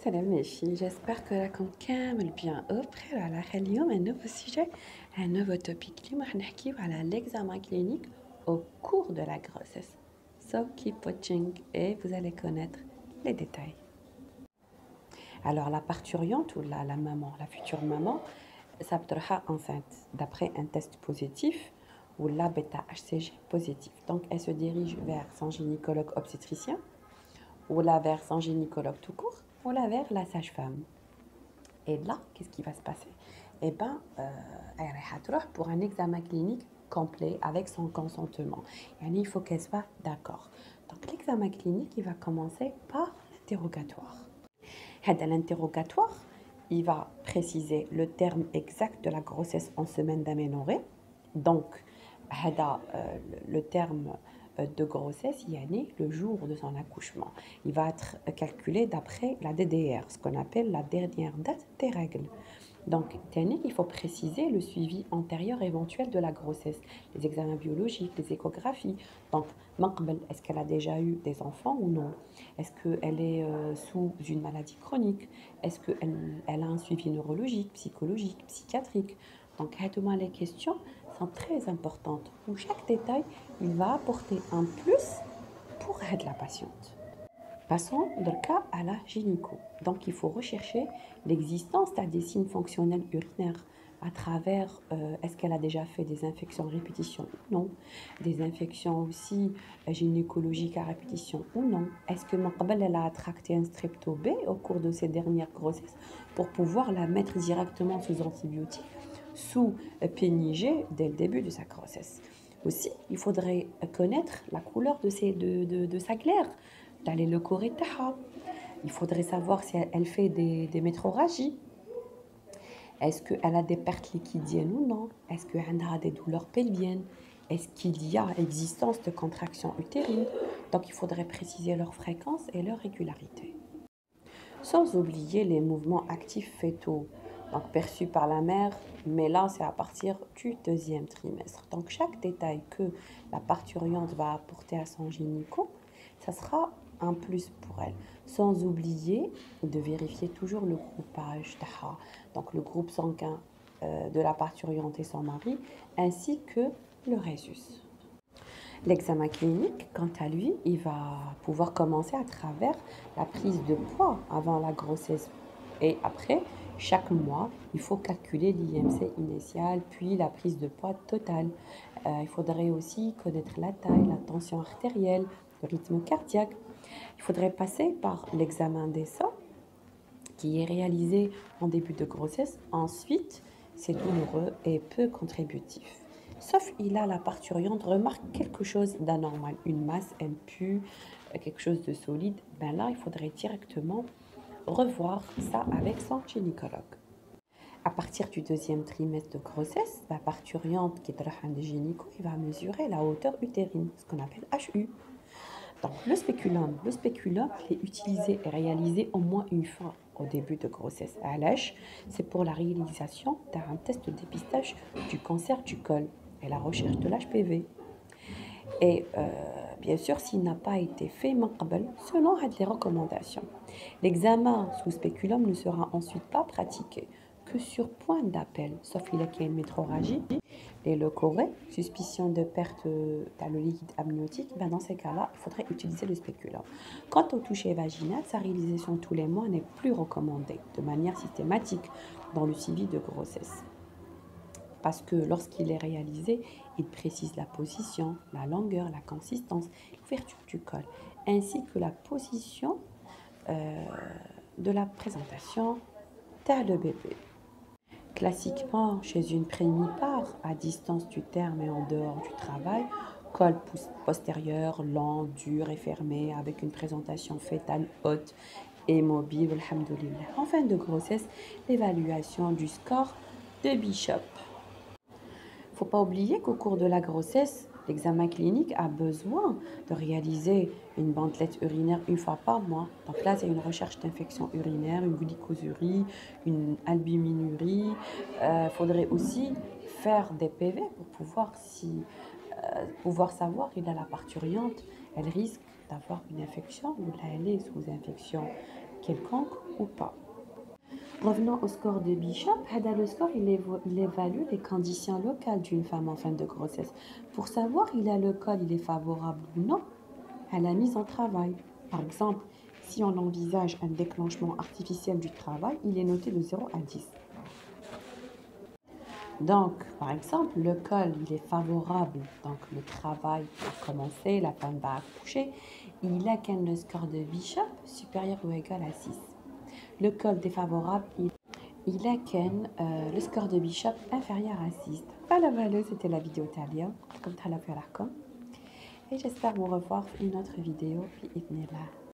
Salam les filles, j'espère que la compte كامل bien وبخير على اليوم un nouveau sujet, un nouveau topic اللي راح نحكيو على l'examen clinique au cours de la grossesse. So keep watching et vous allez connaître les détails. Alors la parturiente ou la maman, la future maman, ça sera enceinte d'après un test positif ou la bêta HCG positif. Donc elle se dirige vers son gynécologue obstétricien ou là vers son gynécologue tout court ou là vers la sage-femme. Et là, qu'est-ce qui va se passer? Eh bien, elle va pour un examen clinique complet avec son consentement. Il faut qu'elle soit d'accord. Donc l'examen clinique, il va commencer par l'interrogatoire. L'interrogatoire, il va préciser le terme exact de la grossesse en semaine d'aménorrhée. Donc, le terme de grossesse, il y a le jour de son accouchement. Il va être calculé d'après la DDR, ce qu'on appelle la dernière date des règles. Donc, il faut préciser le suivi antérieur éventuel de la grossesse, les examens biologiques, les échographies. Donc, est-ce qu'elle a déjà eu des enfants ou non? Est-ce qu'elle est sous une maladie chronique? Est-ce qu'elle a un suivi neurologique, psychologique, psychiatrique? Donc, les questions sont très importantes, où chaque détail, il va apporter un plus pour aider la patiente. Passons de cas à la gynéco. Donc, il faut rechercher l'existence des signes fonctionnels urinaires à travers, est-ce qu'elle a déjà fait des infections à répétition ou non, des infections aussi gynécologiques à répétition ou non. Est-ce que elle a attracté un strepto B au cours de ses dernières grossesses pour pouvoir la mettre directement sous antibiotiques, sous PNIG dès le début de sa grossesse. Aussi, il faudrait connaître la couleur de sa glaire. D'aller le corps. Il faudrait savoir si elle fait des métrorragies. Est-ce qu'elle a des pertes liquidiennes ou non? Est-ce qu'elle a des douleurs pelviennes? Est-ce qu'il y a existence de contractions utérines? Donc il faudrait préciser leur fréquence et leur régularité. Sans oublier les mouvements actifs fœtaux, donc perçus par la mère, mais là c'est à partir du deuxième trimestre. Donc chaque détail que la parturiente va apporter à son gynéco, ça sera un plus pour elle. Sans oublier de vérifier toujours le groupage, donc le groupe sanguin de la parturiente et son mari, ainsi que le résus. L'examen clinique, quant à lui, il va pouvoir commencer à travers la prise de poids avant la grossesse. Et après, chaque mois, il faut calculer l'IMC initial, puis la prise de poids totale. Il faudrait aussi connaître la taille, la tension artérielle, le rythme cardiaque. Il faudrait passer par l'examen des seins, qui est réalisé en début de grossesse. Ensuite, c'est douloureux et peu contributif. Sauf il a la parturiente remarque quelque chose d'anormal, une masse, elle pue, quelque chose de solide. Ben là, il faudrait directement revoir ça avec son gynécologue. À partir du deuxième trimestre de grossesse, la parturiente qui est un gynéco, il va mesurer la hauteur utérine, ce qu'on appelle HU. Donc le spéculum est utilisé et réalisé au moins une fois au début de grossesse. À l'âge, c'est pour la réalisation d'un test de dépistage du cancer du col et la recherche de l'HPV. Et bien sûr, s'il n'a pas été fait selon les recommandations. L'examen sous spéculum ne sera ensuite pas pratiqué que sur point d'appel, sauf il y a une métrorragie et le corée, suspicion de perte dans le liquide amniotique, ben dans ces cas-là, il faudrait utiliser le spéculum. Quant au toucher vaginal, sa réalisation tous les mois n'est plus recommandée de manière systématique dans le suivi de grossesse. Parce que lorsqu'il est réalisé, il précise la position, la longueur, la consistance, l'ouverture du col, ainsi que la position de la présentation de le bébé. Classiquement, chez une prémipare, à distance du terme et en dehors du travail, col postérieur, lent, dur et fermé, avec une présentation fœtale haute et mobile, alhamdoulilah. En fin de grossesse, l'évaluation du score de Bishop. Il ne faut pas oublier qu'au cours de la grossesse, l'examen clinique a besoin de réaliser une bandelette urinaire une fois par mois. Donc là, c'est une recherche d'infection urinaire, une glycosurie, une albuminurie. Il faudrait aussi faire des PV pour pouvoir savoir il a la parturiente, elle risque d'avoir une infection ou là elle est sous infection quelconque ou pas. Revenons au score de Bishop. Le score, il évalue les conditions locales d'une femme en fin de grossesse. Pour savoir il a le col, il est favorable ou non à la mise en travail. Par exemple, si on envisage un déclenchement artificiel du travail, il est noté de 0 à 10. Donc, par exemple, le col, il est favorable. Donc, le travail va commencer, la femme va accoucher. Il a qu'un le score de Bishop supérieur ou égal à 6. Le col défavorable, il a qu'un le score de Bishop inférieur à 6. Voilà, c'était la vidéo Talia. Comme tu as la et j'espère vous revoir pour une autre vidéo. Puis,